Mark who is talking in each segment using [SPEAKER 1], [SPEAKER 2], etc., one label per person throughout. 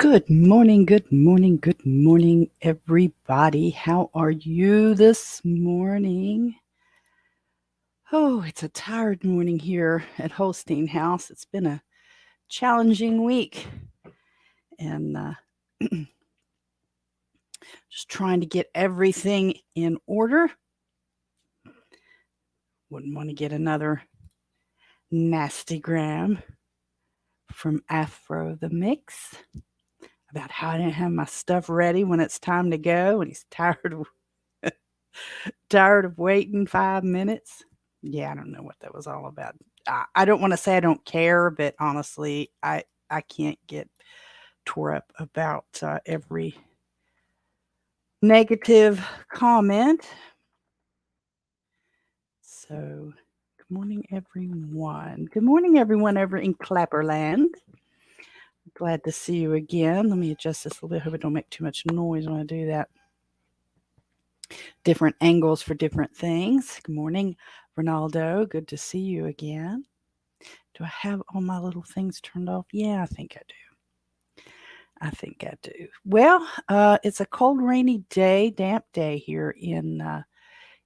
[SPEAKER 1] Good morning, everybody. How are you this morning? Oh, it's a tired morning here at Holstein House. It's been a challenging week, and just trying to get everything in order. Wouldn't want to get another nasty gram from Afro the Mix about how I didn't have my stuff ready when it's time to go, and he's tired of waiting 5 minutes. Yeah, I don't know what that was all about. I don't want to say I don't care, but honestly, I can't get tore up about every negative comment. So, good morning, everyone. Good morning, everyone over in Clapperland. Glad to see you again. Let me adjust this a little bit. Hope I don't make too much noise when I do that. Different angles for different things. Good morning, Ronaldo. Good to see you again. Do I have all my little things turned off? Yeah, I think I do. Well, it's a cold, rainy day, damp day here in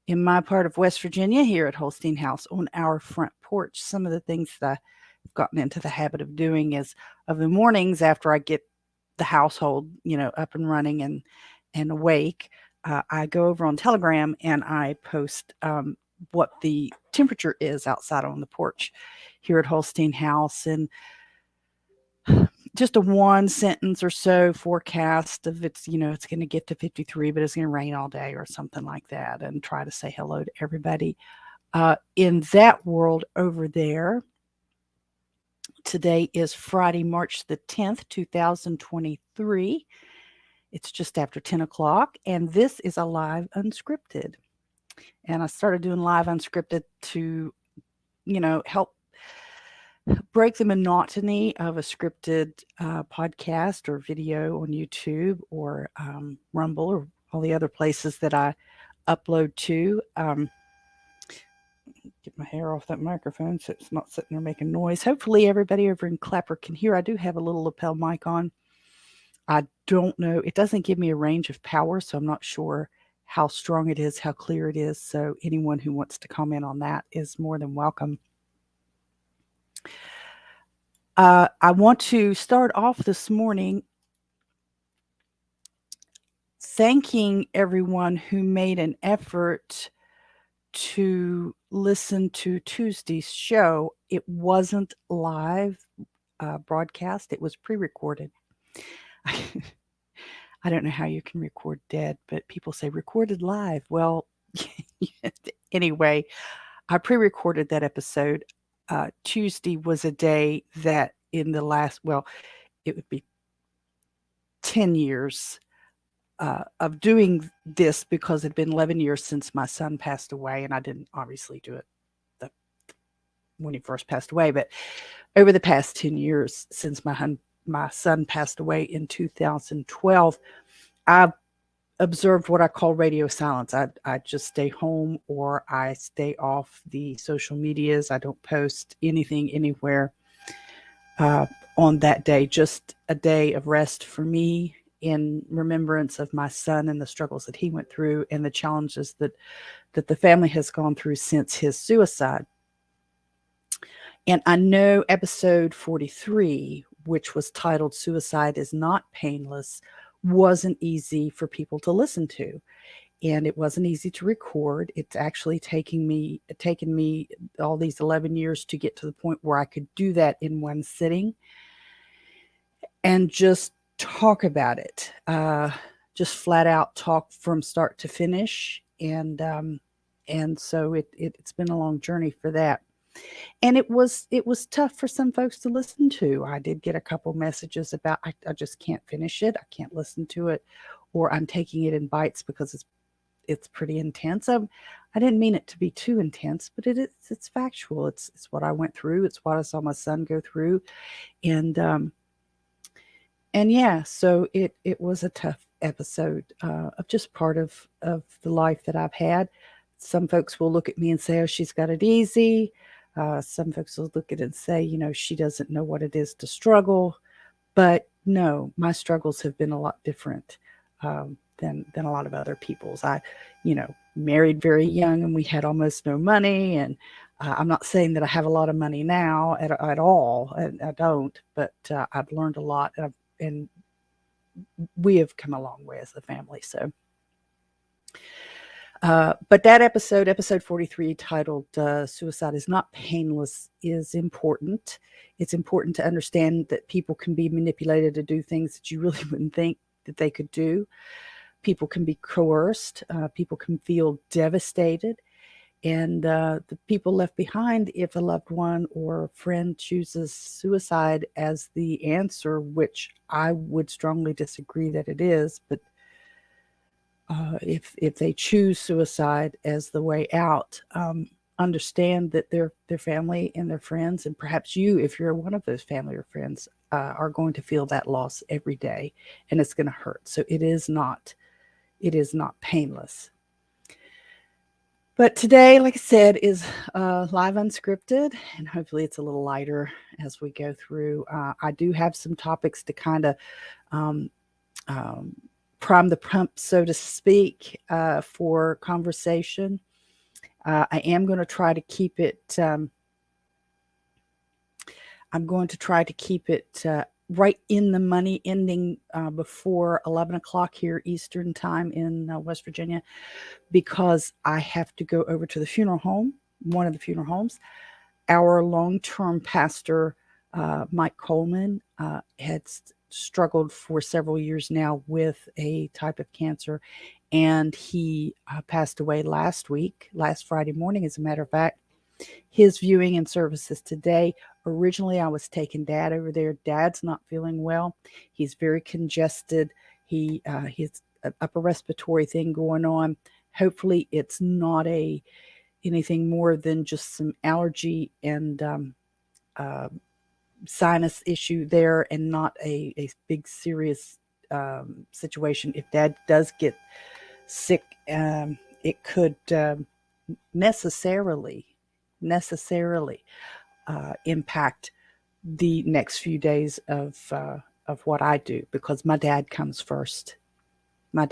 [SPEAKER 1] my part of West Virginia, here at Holstein House on our front porch. Some of the things that I've gotten into the habit of doing is of the mornings after I get the household, up and running and awake, I go over on Telegram and I post what the temperature is outside on the porch here at Holstein House, and just a one sentence or so forecast of it's going to get to 53, but it's going to rain all day or something like that, and try to say hello to everybody in that world over there. Today is Friday, March the 10th, 2023. It's just after 10 o'clock, and this is a live unscripted. And I started doing live unscripted to, help break the monotony of a scripted podcast or video on YouTube or Rumble or all the other places that I upload to. Get my hair off that microphone so it's not sitting there making noise. Hopefully everybody over in Clapper can hear. I do have a little lapel mic on. I don't know. It doesn't give me a range of power, so I'm not sure how strong it is, how clear it is. So anyone who wants to comment on that is more than welcome. I want to start off this morning thanking everyone who made an effort to listen to Tuesday's show. It wasn't live broadcast. It was pre-recorded. I don't know how you can record dead, but people say recorded live. Well, anyway, I pre-recorded that episode. Tuesday was a day that in the last, it would be 10 years of doing this, because it had been 11 years since my son passed away, and I didn't obviously do it when he first passed away, but over the past 10 years since my son passed away in 2012, I've observed what I call radio silence. I just stay home, or I stay off the social medias. I don't post anything anywhere on that day. Just a day of rest for me, in remembrance of my son and the struggles that he went through and the challenges that the family has gone through since his suicide. And I know episode 43, which was titled "Suicide is Not Painless," wasn't easy for people to listen to, and it wasn't easy to record. It's actually taken me all these 11 years to get to the point where I could do that in one sitting and just talk about it, just flat out talk from start to finish. And so it's been a long journey for that. And it was tough for some folks to listen to. I did get a couple messages about, I just can't finish it. I can't listen to it, or I'm taking it in bites because it's pretty intense. I didn't mean it to be too intense, but it's factual. It's what I went through. It's what I saw my son go through. And yeah, so it was a tough episode of just part of the life that I've had. Some folks will look at me and say, oh, she's got it easy. Some folks will look at it and say, she doesn't know what it is to struggle. But no, my struggles have been a lot different than a lot of other people's. I, married very young, and we had almost no money. And I'm not saying that I have a lot of money now at all. I don't, but I've learned a lot, and we have come a long way as a family. So, but that episode 43, titled Suicide is Not Painless, is important. It's important to understand that people can be manipulated to do things that you really wouldn't think that they could do. People can be coerced. People can feel devastated. And the people left behind, if a loved one or friend chooses suicide as the answer, which I would strongly disagree that it is, but if they choose suicide as the way out, understand that their family and their friends, and perhaps you, if you're one of those family or friends, are going to feel that loss every day, and it's going to hurt. So it is not painless. But today, like I said, is live unscripted, and hopefully it's a little lighter as we go through. I do have some topics to kind of um, prime the pump, so to speak, for conversation. I am going to try to keep it. I'm going to try to keep it right in the money, ending before 11 o'clock here Eastern time in West Virginia, because I have to go over to the funeral home, one of the funeral homes. Our long-term pastor, Mike Coleman, had struggled for several years now with a type of cancer, and he passed away last Friday morning, as a matter of fact. His viewing and services today. Originally, I was taking Dad over there. Dad's not feeling well. He's very congested. He's an upper respiratory thing going on. Hopefully, it's not anything more than just some allergy and sinus issue there, and not a big serious situation. If Dad does get sick, it could necessarily impact the next few days of what I do, because my dad comes first. I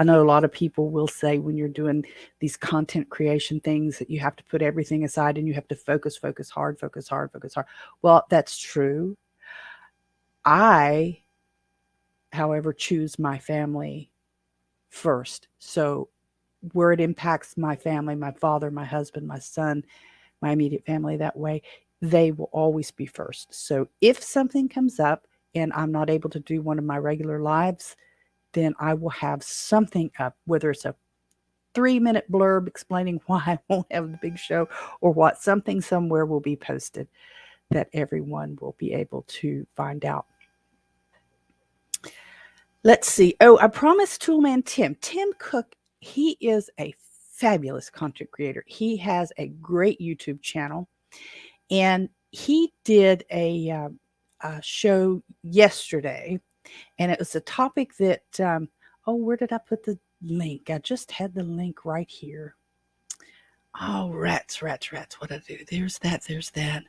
[SPEAKER 1] know a lot of people will say, when you're doing these content creation things, that you have to put everything aside and you have to focus hard. Well, that's true. I, however, choose my family first. So where it impacts my family, my father, my husband, my son, my immediate family, that way, they will always be first. So if something comes up and I'm not able to do one of my regular lives, then I will have something up, whether it's a 3-minute blurb explaining why I won't have the big show, or what, something somewhere will be posted that everyone will be able to find out. Let's see. Oh, I promised Toolman Tim Cook. He is a fabulous content creator. He has a great YouTube channel, and he did a show yesterday, and it was a topic that where did I put the link? I just had the link right here. Oh, rats, what did I do? There's that.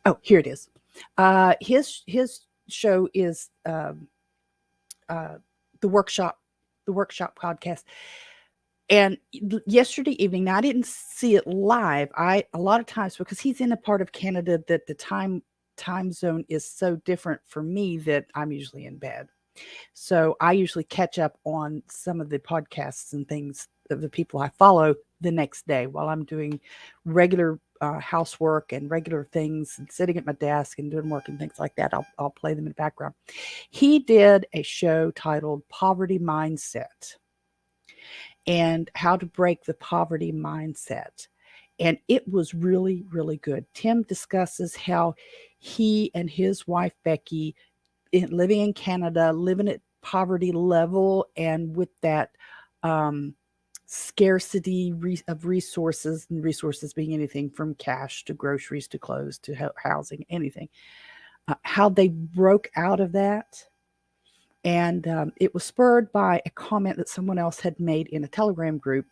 [SPEAKER 1] Oh, here it is. His show is the workshop podcast. And yesterday evening, now I didn't see it live. A lot of times, because he's in a part of Canada that the time zone is so different for me, that I'm usually in bed. So I usually catch up on some of the podcasts and things of the people I follow the next day, while I'm doing regular housework and regular things, and sitting at my desk and doing work and things like that. I'll play them in the background. He did a show titled Poverty Mindset, and how to break the poverty mindset. And it was really, really good. Tim discusses how he and his wife, Becky, living in Canada, living at poverty level, and with that scarcity of resources, and resources being anything from cash to groceries to clothes to housing, anything, how they broke out of that. And it was spurred by a comment that someone else had made in a Telegram group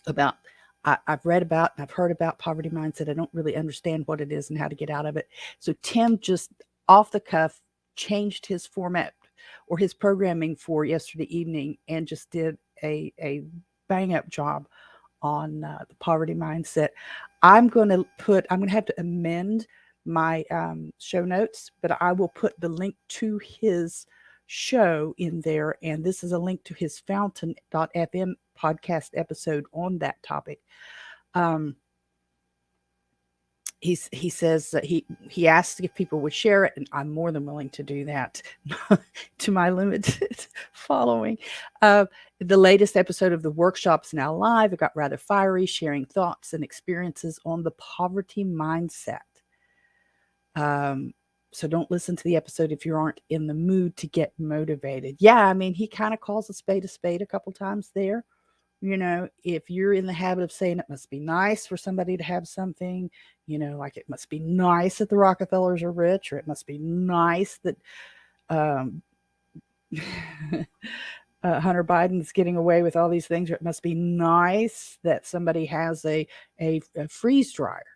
[SPEAKER 1] about, I've read about and I've heard about poverty mindset. I don't really understand what it is and how to get out of it. So Tim just off the cuff changed his format or his programming for yesterday evening and just did a bang up job on the poverty mindset. I'm going to have to amend my show notes, but I will put the link to his show in there. And this is a link to his fountain.fm podcast episode on that topic. He says that he asked if people would share it, and I'm more than willing to do that to my limited following. The latest episode of the workshop's now live. It got rather fiery, sharing thoughts and experiences on the poverty mindset. So don't listen to the episode if you aren't in the mood to get motivated. Yeah, I mean, he kind of calls a spade a couple times there. You know, if you're in the habit of saying it must be nice for somebody to have something, you know, like it must be nice that the Rockefellers are rich, or it must be nice that Hunter Biden's getting away with all these things, or it must be nice that somebody has a freeze dryer,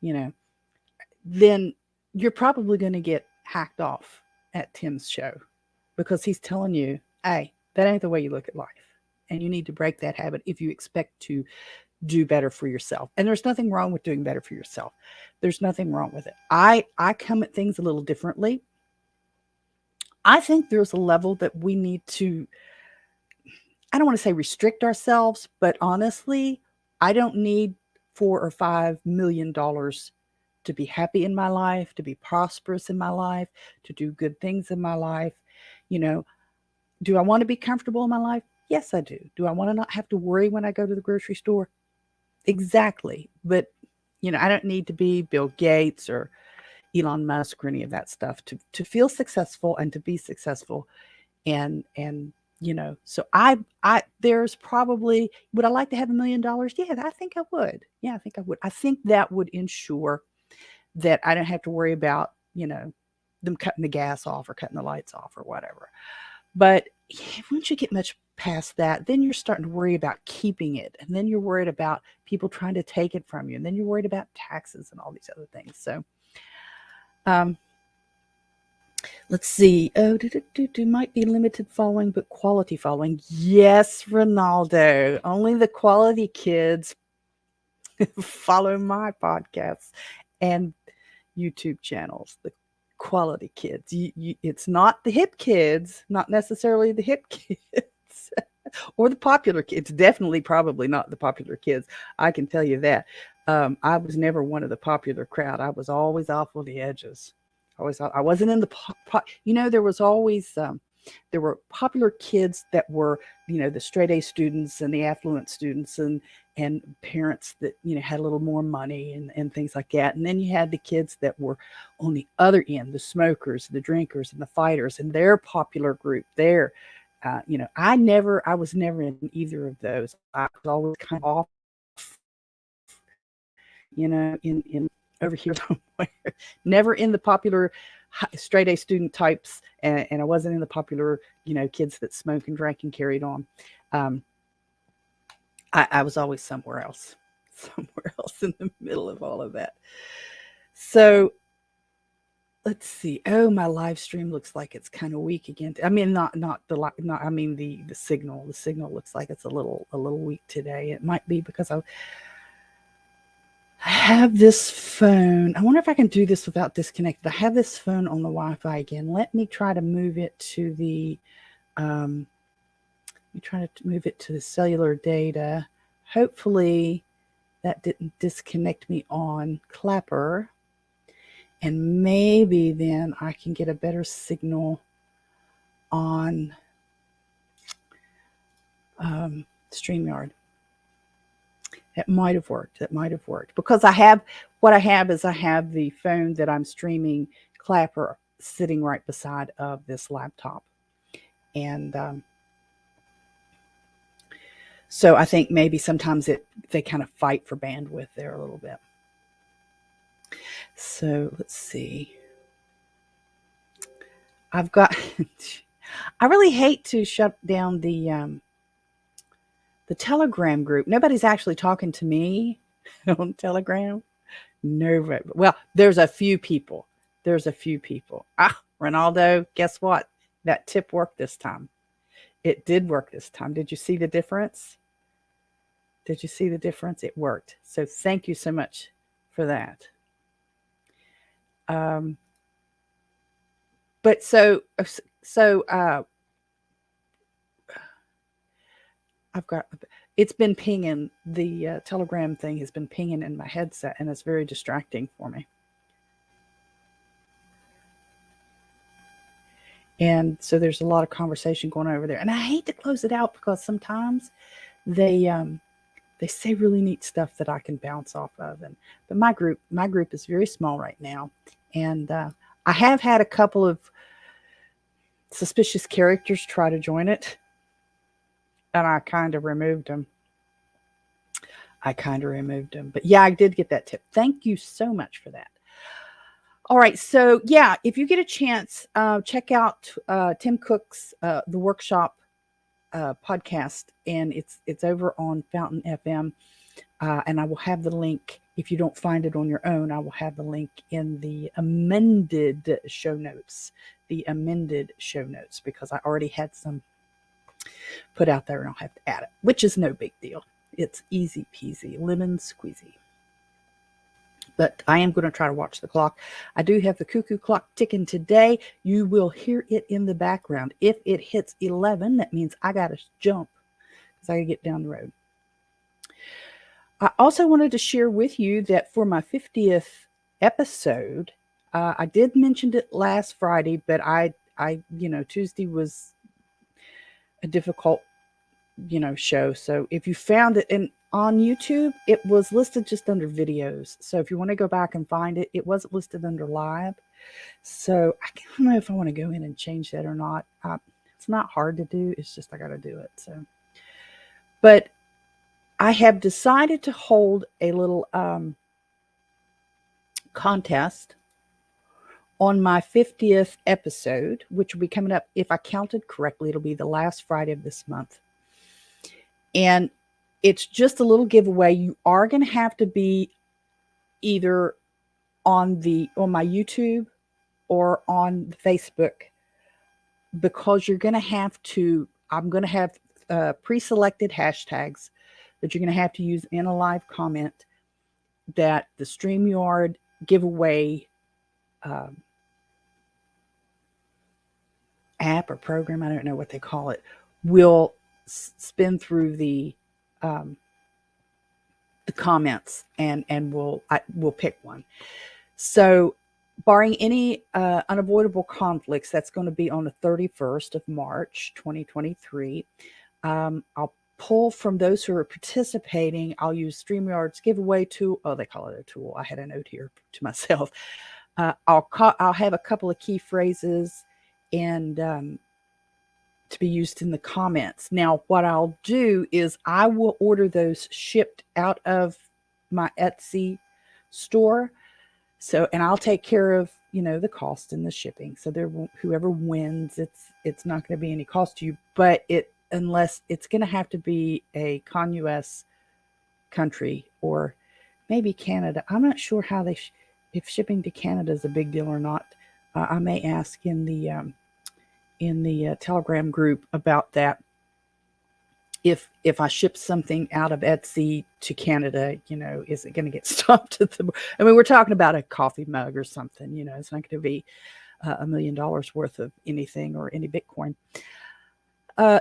[SPEAKER 1] you know, then you're probably going to get hacked off at Tim's show, because he's telling you, hey, that ain't the way you look at life. And you need to break that habit if you expect to do better for yourself. And there's nothing wrong with doing better for yourself. There's nothing wrong with it. I come at things a little differently. I think there's a level that we need to, I don't want to say restrict ourselves, but honestly, I don't need $4 or $5 million to be happy in my life, to be prosperous in my life, to do good things in my life. You know, do I want to be comfortable in my life? Yes, I do. Do I want to not have to worry when I go to the grocery store? Exactly. But, you know, I don't need to be Bill Gates or Elon Musk or any of that stuff to feel successful and to be successful. And, you know, so there's probably, would I like to have $1 million? Yeah, I think I would. Yeah, I think I would. I think that would ensure that I don't have to worry about, you know, them cutting the gas off or cutting the lights off or whatever. But once you get much past that, then you're starting to worry about keeping it. And then you're worried about people trying to take it from you. And then you're worried about taxes and all these other things. So, let's see. Oh, might be limited following, but quality following. Yes, Ronaldo. Only the quality kids follow my podcasts and YouTube channels. The quality kids. It's not the hip kids, not necessarily the hip kids or the popular kids. Definitely probably not the popular kids. I can tell you that. I was never one of the popular crowd. I was always off on the edges. I wasn't in the you know, there was always there were popular kids that were, you know, the straight A students and the affluent students and parents that, you know, had a little more money and things like that. And then you had the kids that were on the other end, the smokers, the drinkers, and the fighters, and their popular group there. You know, I was never in either of those. I was always kind of off, you know, in over here somewhere. Never in the popular straight A student types, and I wasn't in the popular, you know, kids that smoke and drank and carried on. I was always somewhere else in the middle of all of that. So let's see. Oh, my live stream looks like it's kind of weak again. I mean, not I mean the signal. The signal looks like it's a little weak today. It might be because I have this phone. I wonder if I can do this without disconnected. I have this phone on the Wi-Fi again. Let me try to move it to the cellular data. Hopefully that didn't disconnect me on Clapper. And maybe then I can get a better signal on StreamYard. That might have worked. Because I have the phone that I'm streaming Clapper sitting right beside of this laptop. And so I think maybe sometimes they kind of fight for bandwidth there a little bit. So let's see. I've got, I really hate to shut down the Telegram group. Nobody's actually talking to me on Telegram. Nobody. Well, there's a few people there's a few people. Ronaldo, guess what? That tip worked this time. It did work this time. Did you see the difference? Did you see the difference? It worked. So thank you so much for that. But so I've got, it's been pinging, the Telegram thing has been pinging in my headset, and it's very distracting for me. And so there's a lot of conversation going on over there. And I hate to close it out because sometimes they say really neat stuff that I can bounce off of. But my group is very small right now. And I have had a couple of suspicious characters try to join it. And I kind of removed them. But yeah, I did get that tip. Thank you so much for that. All right. So yeah, if you get a chance, check out Tim Cook's The Workshop podcast, and it's over on Fountain FM. And I will have the link. If you don't find it on your own, I will have the link in the amended show notes. Because I already had some put out there and I'll have to add it, which is no big deal. It's easy peasy, lemon squeezy. But I am going to try to watch the clock. I do have the cuckoo clock ticking today. You will hear it in the background. If it hits 11, that means I got to jump because I got to get down the road. I also wanted to share with you that for my 50th episode, I did mention it last Friday, but I Tuesday was a difficult, show. So if you found it on YouTube, it was listed just under videos. So if you want to go back and find it, it wasn't listed under live. So I don't know if I want to go in and change that or not. It's not hard to do. It's just I got to do it. So, but I have decided to hold a little contest on my 50th episode, which will be coming up, if I counted correctly, it'll be the last Friday of this month. And it's just a little giveaway. You are going to have to be either on my YouTube or on Facebook, because you're going to have to, I'm going to have pre-selected hashtags that you're going to have to use in a live comment that the StreamYard giveaway app or program, I don't know what they call it, will spin through the comments and we'll pick one. So barring any unavoidable conflicts, that's going to be on the 31st of March, 2023. I'll pull from those who are participating. I'll use StreamYard's giveaway tool. Oh, they call it a tool. I had a note here to myself. I'll have a couple of key phrases and to be used in the comments. Now, what I'll do is I will order those shipped out of my Etsy store. So, and I'll take care of, the cost and the shipping. So whoever wins, it's not going to be any cost to you, but unless it's going to have to be a con-US country or maybe Canada. I'm not sure how if shipping to Canada is a big deal or not. I may ask in the Telegram group about that. If I ship something out of Etsy to Canada, is it going to get stopped at we're talking about a coffee mug or something, it's not going to be $1 million worth of anything or any Bitcoin.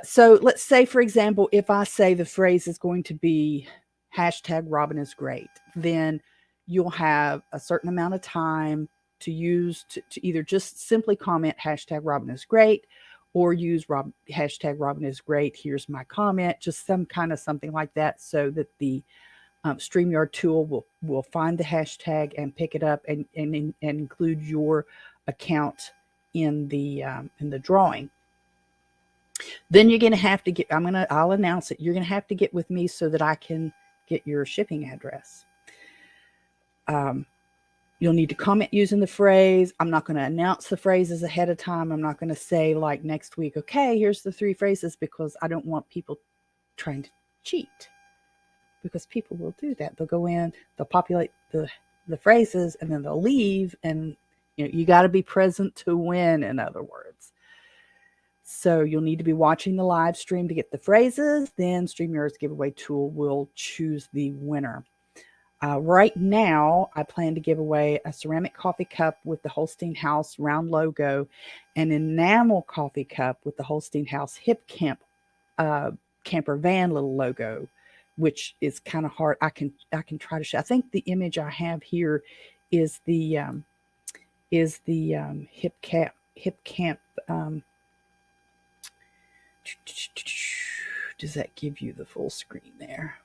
[SPEAKER 1] So let's say, for example, if I say the phrase is going to be #Robin is great, then you'll have a certain amount of time to use to either just simply comment #Robin is great, or use #Robin is great. Here's my comment, just some kind of something like that, so that the StreamYard tool will find the hashtag and pick it up and include your account in the drawing. Then you're going to have to I'll announce it. You're going to have to get with me so that I can get your shipping address. You'll need to comment using the phrase. I'm not going to announce the phrases ahead of time. I'm not going to say like next week, okay, here's the 3 phrases, because I don't want people trying to cheat, because people will do that. They'll go in, they'll populate the phrases, and then they'll leave and You got to be present to win, in other words. So you'll need to be watching the live stream to get the phrases. Then StreamYard's giveaway tool will choose the winner. Right now, I plan to give away a ceramic coffee cup with the Holstein House round logo, an enamel coffee cup with the Holstein House Hip Camp camper van little logo, which is kind of hard. I can try to show. I think the image I have here is the hip camp. Does that give you the full screen there?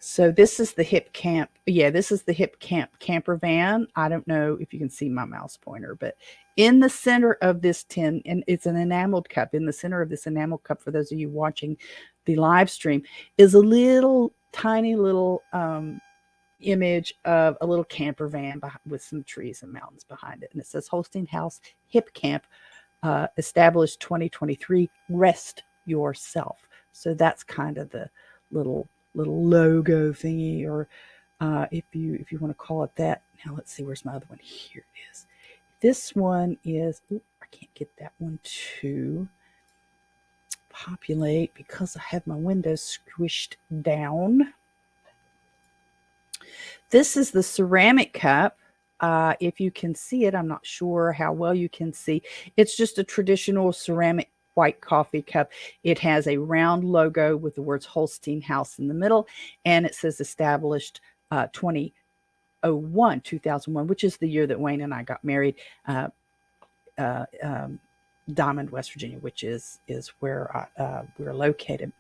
[SPEAKER 1] So this is the hip camp. Yeah, this is the hip camp camper van. I don't know if you can see my mouse pointer, but in the center of this tin, and it's an enameled cup, in the center of this enameled cup, for those of you watching the live stream, is a little tiny little image of a little camper van with some trees and mountains behind it. And it says Holstein House Hip Camp, established 2023, rest yourself. So that's kind of the little logo thingy, or if you want to call it that. Now let's see, where's my other one? Here it is. This one is, I can't get that one to populate because I have my windows squished down. This is the ceramic cup. If you can see it, I'm not sure how well you can see. It's just a traditional ceramic white coffee cup. It has a round logo with the words Holstein House in the middle, and it says established 2001, which is the year that Wayne and I got married. Diamond, West Virginia, which is where we're located.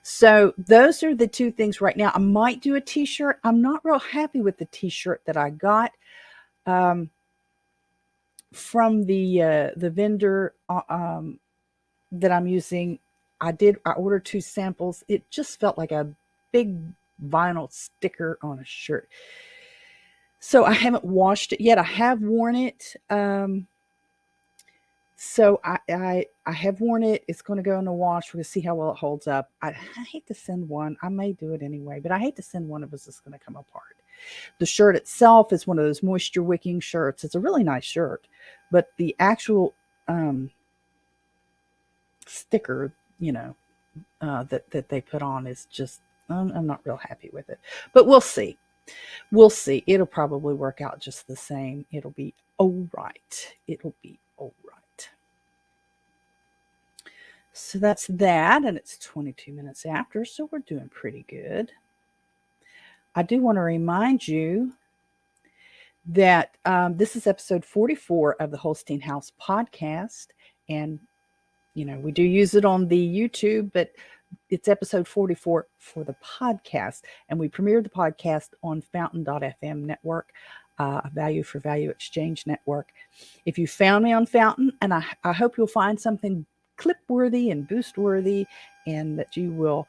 [SPEAKER 1] So those are the two things right now. I might do a t-shirt. I'm not real happy with the t-shirt that I got from the vendor that I'm using. I ordered 2 samples. It just felt like a big vinyl sticker on a shirt. So I haven't washed it yet. I have worn it. So I have worn it. It's going to go in the wash. We're going to see how well it holds up. I hate to send one. I may do it anyway, but I hate to send one of us that's going to come apart. The shirt itself is one of those moisture wicking shirts. It's a really nice shirt, but the actual sticker, that they put on is just, I'm not real happy with it, but we'll see. We'll see. It'll probably work out just the same. It'll be all right. It'll be all right. So that's that, and it's 22 minutes after, so we're doing pretty good. I do want to remind you that this is episode 44 of the Holstein House podcast, and we do use it on the YouTube, but it's episode 44 for the podcast, and we premiered the podcast on Fountain.fm network, a value for value exchange network. If you found me on Fountain, and I hope you'll find something clip worthy and boost worthy, and that you will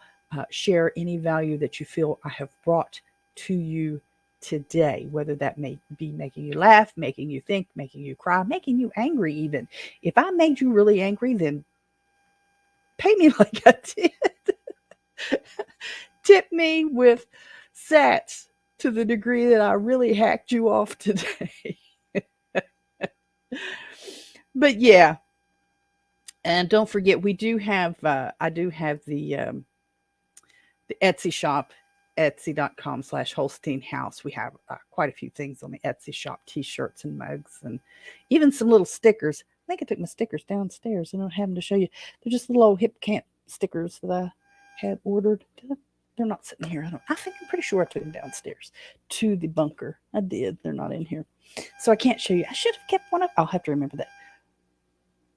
[SPEAKER 1] share any value that you feel I have brought to you today, whether that may be making you laugh, making you think, making you cry, making you angry even. If I made you really angry, then pay me like I did. Tip me with sats to the degree that I really hacked you off today. But yeah. And don't forget, we do have, I do have the Etsy shop, etsy.com/Holstein House. We have quite a few things on the Etsy shop, t-shirts and mugs, and even some little stickers. I think I took my stickers downstairs. I don't have them to show you. They're just little old hip camp stickers that I had ordered. They're not sitting here. I'm pretty sure I took them downstairs to the bunker. I did. They're not in here. So I can't show you. I should have kept one up. I'll have to remember that.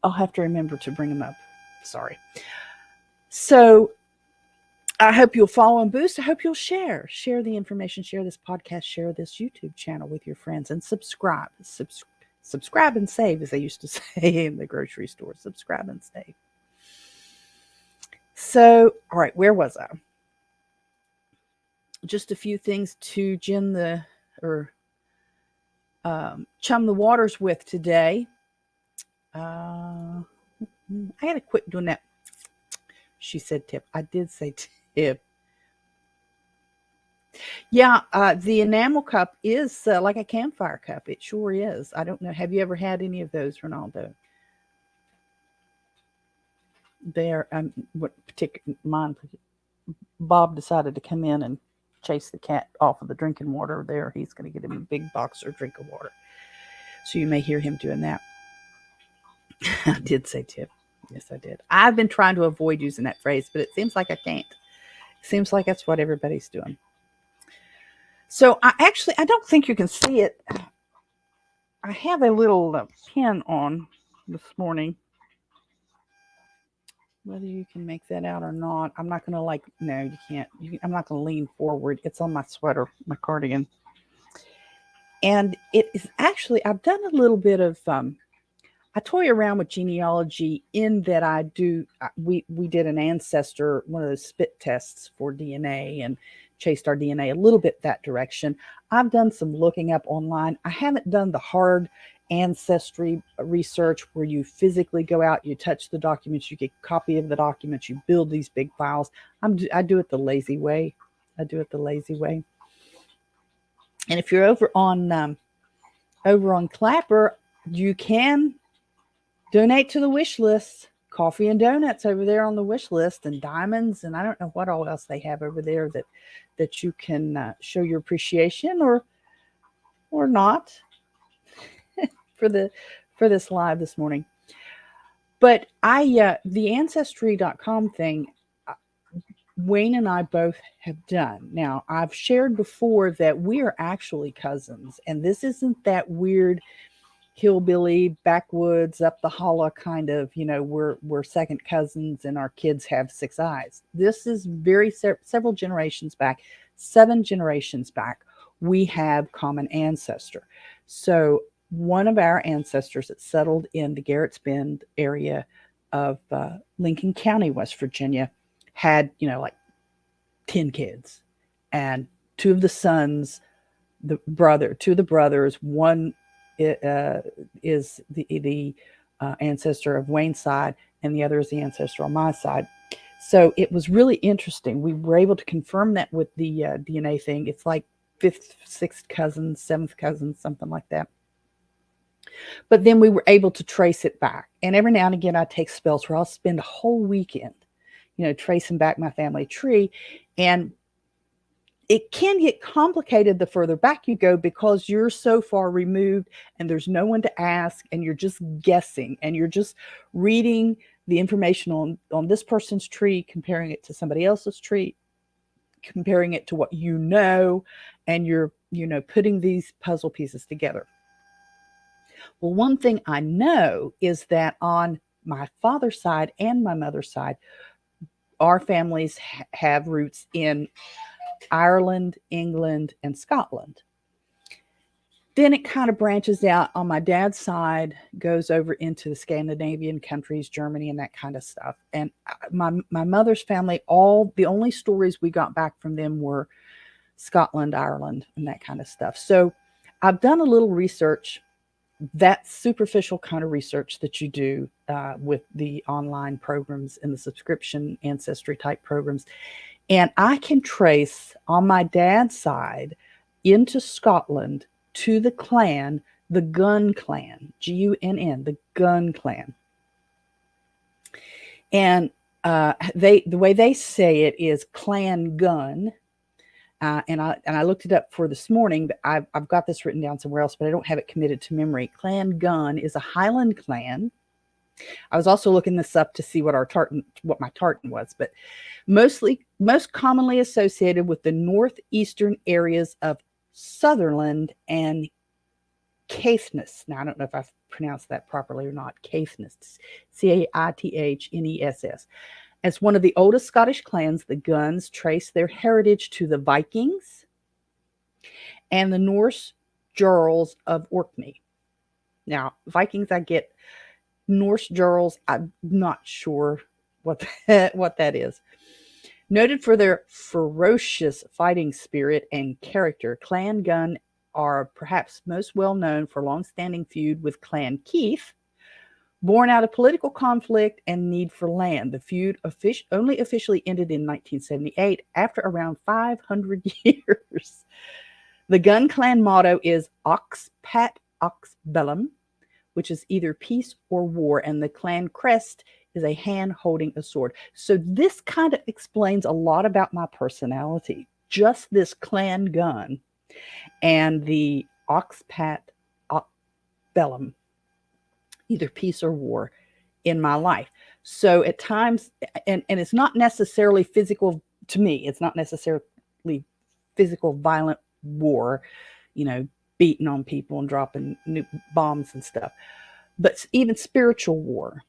[SPEAKER 1] I'll have to remember to bring them up. Sorry. So I hope you'll follow and boost. I hope you'll share the information, share this podcast, share this YouTube channel with your friends, and subscribe. Subscribe and save, as they used to say in the grocery store. Subscribe and save. So, all right, where was I? Just a few things to chum the waters with today. I gotta quit doing that. She said tip. I did say tip. Yeah, the enamel cup is like a campfire cup. It sure is. I don't know. Have you ever had any of those, Ronaldo? They're what particular mine. Bob decided to come in and chase the cat off of the drinking water. There, he's going to get him a big box or drink of water. So you may hear him doing that. I did say tip. Yes, I did. I've been trying to avoid using that phrase, but it seems like I can't. It seems like that's what everybody's doing. So I don't think you can see it. I have a little pin on this morning. Whether you can make that out or not, I'm not going to no, you can't. I'm not going to lean forward. It's on my sweater, my cardigan. And it is actually, I've done a little bit of, I toy around with genealogy in that we did an ancestor, one of those spit tests for DNA and chased our DNA a little bit that direction. I've done some looking up online. I haven't done the hard ancestry research where you physically go out, you touch the documents, you get a copy of the documents, you build these big files. I do it the lazy way. And if you're over on Clapper, you can donate to the wish list. Coffee and donuts over there on the wish list, and diamonds, and I don't know what all else they have over there that you can show your appreciation or not for this live this morning. But the ancestry.com thing, Wayne and I both have done. Now, I've shared before that we are actually cousins, and this isn't that weird hillbilly backwoods up the holla kind of, we're second cousins and our kids have 6 eyes. This is several generations back, 7 generations back, we have common ancestor. So one of our ancestors that settled in the Garrett's Bend area of Lincoln County, West Virginia, had 10 kids, and 2 of the sons, two of the brothers, one is the ancestor of Wayne's side, and the other is the ancestor on my side. So it was really interesting. We were able to confirm that with the DNA thing. It's like 5th, 6th cousins, 7th cousins, something like that. But then we were able to trace it back. And every now and again, I take spells where I'll spend a whole weekend, tracing back my family tree. And it can get complicated the further back you go because you're so far removed and there's no one to ask, and you're just guessing, and you're just reading the information on this person's tree, comparing it to somebody else's tree, comparing it to what and you're putting these puzzle pieces together. Well, one thing I know is that on my father's side and my mother's side, our families have roots in Ireland, England, and Scotland. Then it kind of branches out on my dad's side, goes over into the Scandinavian countries, Germany, and that kind of stuff. And my mother's family, the only stories we got back from them were Scotland, Ireland, and that kind of stuff. So I've done a little research, that superficial kind of research that you do with the online programs and the subscription ancestry type programs. And I can trace on my dad's side into Scotland to the clan, the Gunn clan, Gunn, the Gunn clan. And the way they say it is Clan Gunn. And I looked it up for this morning, but I've got this written down somewhere else, but I don't have it committed to memory. Clan Gunn is a Highland clan. I was also looking this up to see what my tartan was, but most commonly associated with the northeastern areas of Sutherland and Caithness. Now, I don't know if I've pronounced that properly or not. Caithness, Caithnes. As one of the oldest Scottish clans, the Gunns trace their heritage to the Vikings and the Norse Jarls of Orkney. Now, Vikings, I get. Norse Jarls, I'm not sure what that is. Noted for their ferocious fighting spirit and character, Clan Gunn are perhaps most well known for long-standing feud with Clan Keith, Born out of political conflict and need for land, the feud only officially ended in 1978 after around 500 years. The Gun Clan motto is Ox Pat Ox Bellum, which is either peace or war, and the clan crest is a hand holding a sword. So this kind of explains a lot about my personality. Just this clan gun and the Ox Pat Ox Bellum, either peace or war, in my life. So at times, and it's not necessarily physical to me, it's not necessarily physical violent war, beating on people and dropping bombs and stuff, but even spiritual war.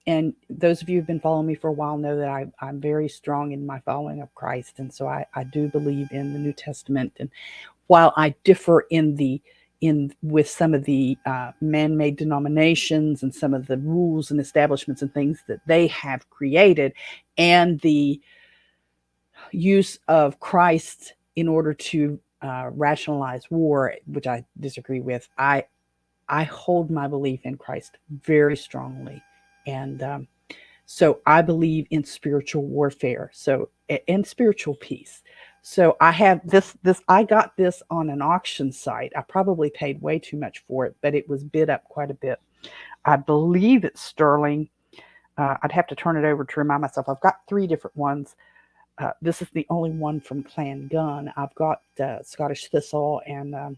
[SPEAKER 1] And those of you who've been following me for a while know that I'm very strong in my following of Christ. And so I do believe in the New Testament. And while I differ with some of the man-made denominations and some of the rules and establishments and things that they have created, and the use of Christ in order to rationalize war, which I disagree with, I hold my belief in Christ very strongly. And so I believe in spiritual warfare, and spiritual peace. So I have this, I got this on an auction site. I probably paid way too much for it, but it was bid up quite a bit. I believe it's sterling. I'd have to turn it over to remind myself. I've got 3 different ones. This is the only one from Clan Gun. I've got Scottish Thistle and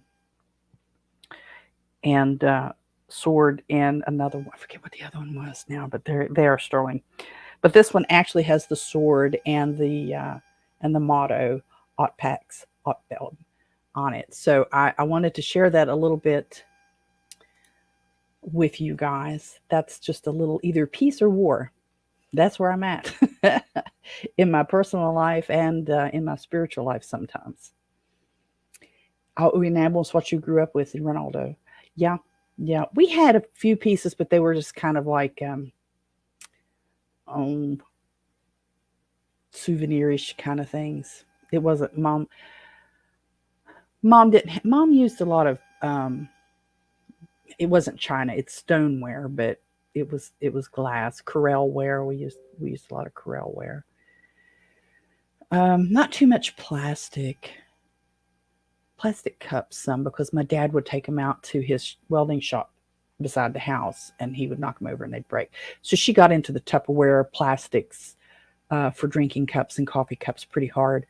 [SPEAKER 1] sword and another one. I forget what the other one was now, but they are sterling. But this one actually has the sword and the motto Ot Pax Ot Bellum on it. So I wanted to share that a little bit with you guys. That's just a little either peace or war. That's where I'm at in my personal life and in my spiritual life sometimes. Oh, and almost what you grew up with, Ronaldo. Yeah. We had a few pieces, but they were just kind of like souvenirish kind of things. It wasn't mom used a lot of it wasn't china, it's stoneware, but it was glass, Corel ware. We used a lot of Corel ware. Not too much plastic cups, some, because my dad would take them out to his welding shop beside the house and he would knock them over and they'd break. So she got into the Tupperware plastics for drinking cups and coffee cups pretty hard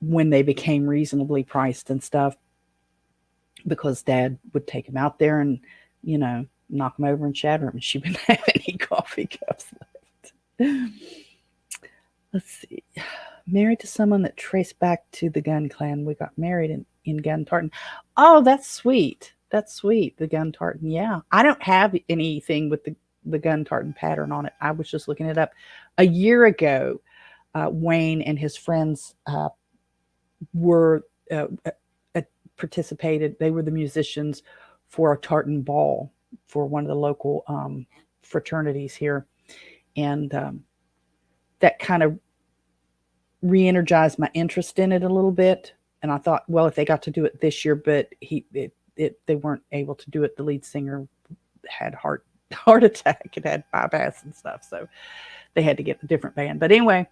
[SPEAKER 1] when they became reasonably priced and stuff, because Dad would take them out there and, knock them over and shatter them, and she wouldn't have any coffee cups left. Let's see. Married to someone that traced back to the Gun Clan. We got married in Gun Tartan. Oh, that's sweet. That's sweet. The Gun Tartan. Yeah. I don't have anything with the Gun Tartan pattern on it. I was just looking it up. A year ago, Wayne and his friends were participated. They were the musicians for a tartan ball for one of the local fraternities here. And that kind of re-energized my interest in it a little bit. And I thought, well, if they got to do it this year, but they weren't able to do it. The lead singer had heart attack and had bypass and stuff. So they had to get a different band. But anyway,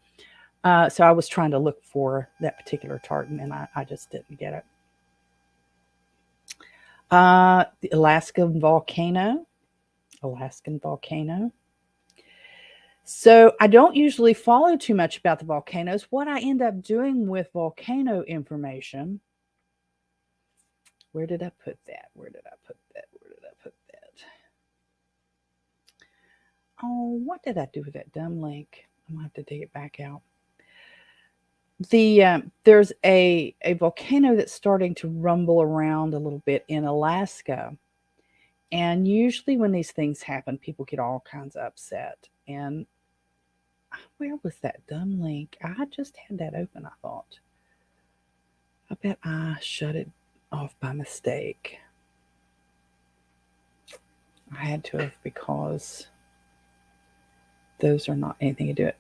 [SPEAKER 1] so I was trying to look for that particular tartan and I just didn't get it. The Alaskan volcano. So I don't usually follow too much about the volcanoes. What I end up doing with volcano information, where did I put that? Oh, what did I do with that dumb link? I'm going to have to dig it back out. There's a volcano that's starting to rumble around a little bit in Alaska. And usually when these things happen, people get all kinds of upset. And where was that dumb link? I just had that open, I thought. I bet I shut it off by mistake. I had to have, because those are not anything to do it.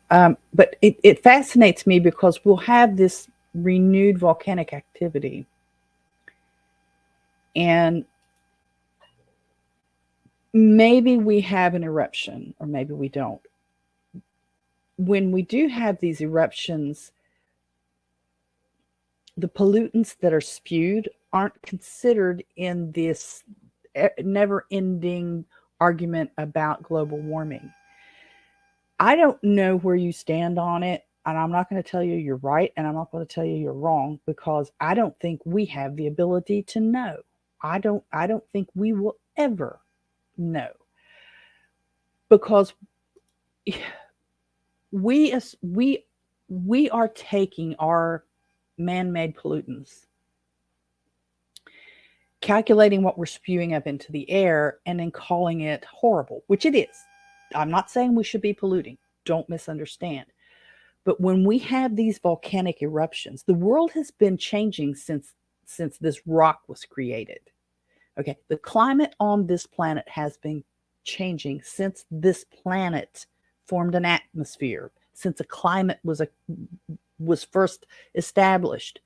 [SPEAKER 1] But it fascinates me because we'll have this renewed volcanic activity. And maybe we have an eruption or maybe we don't. When we do have these eruptions, the pollutants that are spewed aren't considered in this never ending argument about global warming. I don't know where you stand on it, and I'm not going to tell you you're right, and I'm not going to tell you you're wrong, because I don't think we have the ability to know. I don't think we will ever know, because we are taking our man-made pollutants, calculating what we're spewing up into the air, and then calling it horrible, which it is. I'm not saying we should be polluting. Don't misunderstand. But when we have these volcanic eruptions, the world has been changing since this rock was created. Okay, the climate on this planet has been changing since this planet formed an atmosphere, since a climate was first established.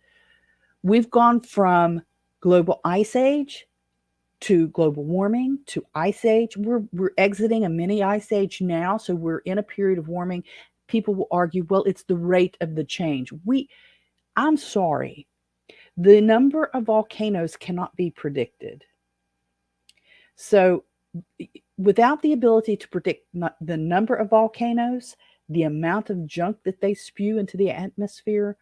[SPEAKER 1] We've gone from global ice age to global warming to ice age. We're exiting a mini ice age now, so we're in a period of warming. People will argue, well, it's the rate of the change. I'm sorry, the number of volcanoes cannot be predicted. So without the ability to predict the number of volcanoes, the amount of junk that they spew into the atmosphere,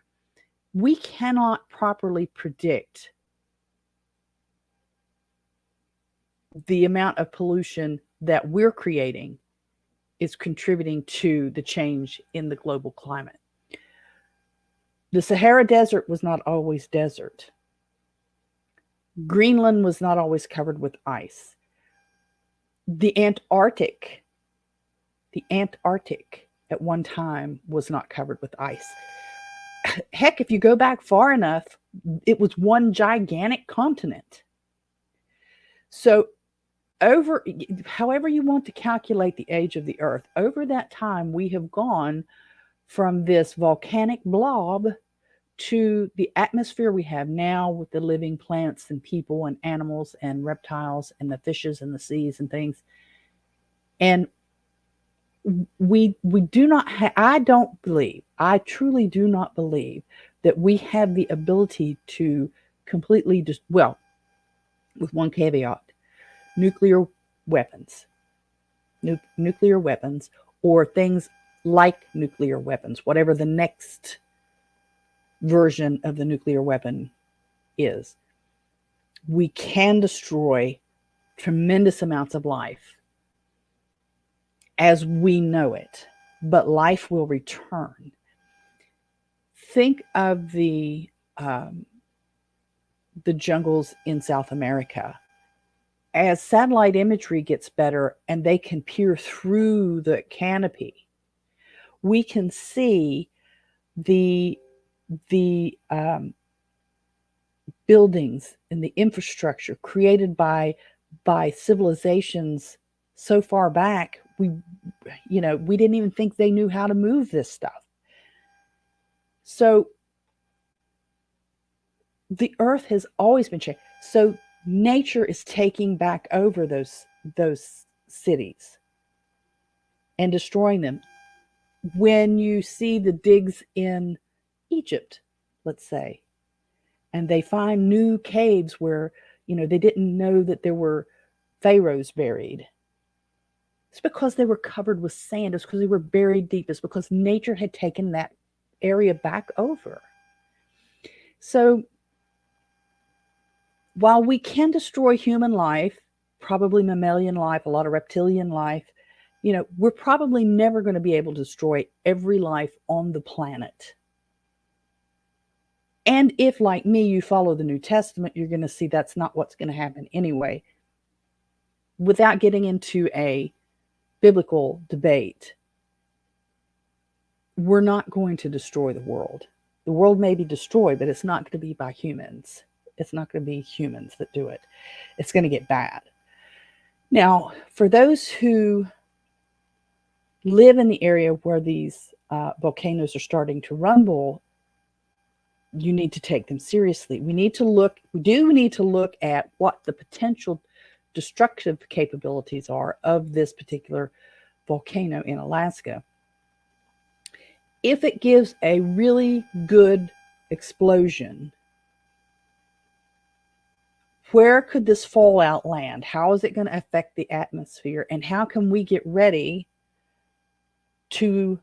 [SPEAKER 1] we cannot properly predict the amount of pollution that we're creating is contributing to the change in the global climate. The Sahara Desert was not always desert. Greenland was not always covered with ice. The Antarctic at one time was not covered with ice. Heck, if you go back far enough, it was one gigantic continent. So however you want to calculate the age of the Earth, over that time we have gone from this volcanic blob to the atmosphere we have now with the living plants and people and animals and reptiles and the fishes and the seas and things. And we do not I truly do not believe that we have the ability to completely with one caveat: nuclear weapons or things like nuclear weapons, whatever the next version of the nuclear weapon is. We can destroy tremendous amounts of life as we know it, but life will return. Think of the jungles in South America. As satellite imagery gets better and they can peer through the canopy, we can see the buildings and the infrastructure created by civilizations so far back. We didn't even think they knew how to move this stuff. So the earth has always been changed. So nature is taking back over those cities and destroying them. When you see the digs in Egypt, let's say, and they find new caves where, they didn't know that there were pharaohs buried. It's because they were covered with sand. It's because they were buried deep. It's because nature had taken that area back over. So while we can destroy human life, probably mammalian life, a lot of reptilian life, we're probably never going to be able to destroy every life on the planet. And if, like me, you follow the New Testament, you're going to see that's not what's going to happen anyway. Without getting into a biblical debate, we're not going to destroy the world. The world may be destroyed, but it's not going to be by humans. It's not going to be humans that do it. It's going to get bad. Now, for those who live in the area where these volcanoes are starting to rumble, you need to take them seriously. We do need to look at what the potential destructive capabilities are of this particular volcano in Alaska. If it gives a really good explosion, where could this fallout land? How is it going to affect the atmosphere? And how can we get ready to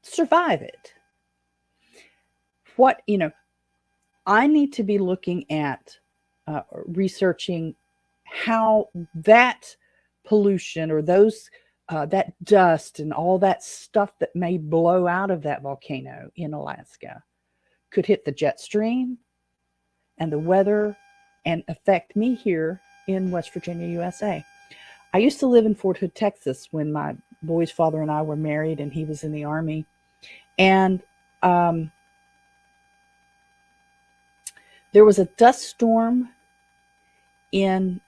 [SPEAKER 1] survive it? I need to be looking at researching how that pollution or that dust and all that stuff that may blow out of that volcano in Alaska could hit the jet stream and the weather and affect me here in West Virginia, USA. I used to live in Fort Hood, Texas when my boy's father and I were married and he was in the Army. And there was a dust storm in,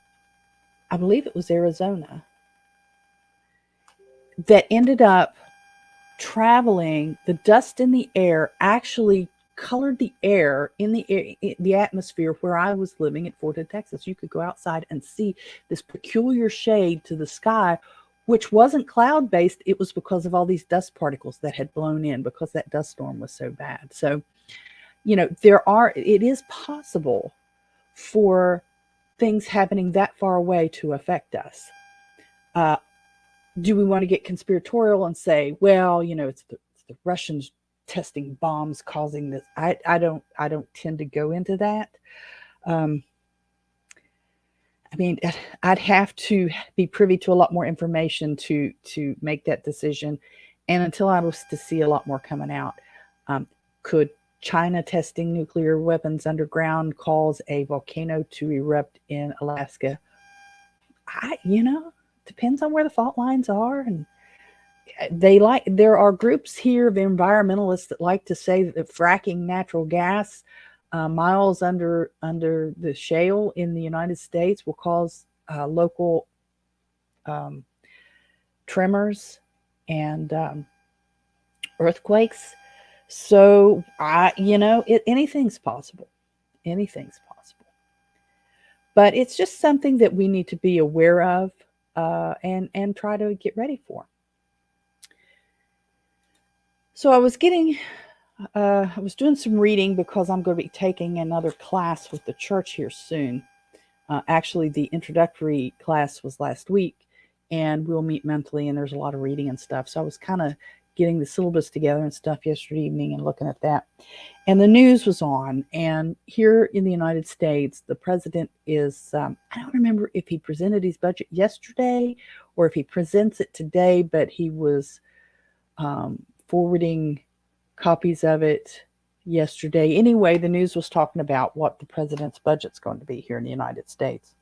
[SPEAKER 1] I believe it was Arizona, that ended up traveling. The dust in the air actually colored the air in the atmosphere where I was living at Fort Hood, Texas. You could go outside and see this peculiar shade to the sky, which wasn't cloud-based. It was because of all these dust particles that had blown in because that dust storm was so bad. So, it is possible for things happening that far away to affect us. Do we want to get conspiratorial and say, well, it's the Russians testing bombs causing this? I don't tend to go into that. I'd have to be privy to a lot more information to make that decision. And until I was to see a lot more coming out, could China testing nuclear weapons underground cause a volcano to erupt in Alaska? Depends on where the fault lines are. And there are groups here of environmentalists that like to say that fracking natural gas miles under the shale in the United States will cause local tremors and earthquakes. So anything's possible. Anything's possible. But it's just something that we need to be aware of and try to get ready for. So I was doing some reading because I'm going to be taking another class with the church here soon. Actually, the introductory class was last week, and we'll meet monthly, and there's a lot of reading and stuff. So I was kind of getting the syllabus together and stuff yesterday evening and looking at that. And the news was on, and here in the United States, the president is, I don't remember if he presented his budget yesterday or if he presents it today, but he was forwarding copies of it yesterday. Anyway, the news was talking about what the president's budget's going to be here in the United States.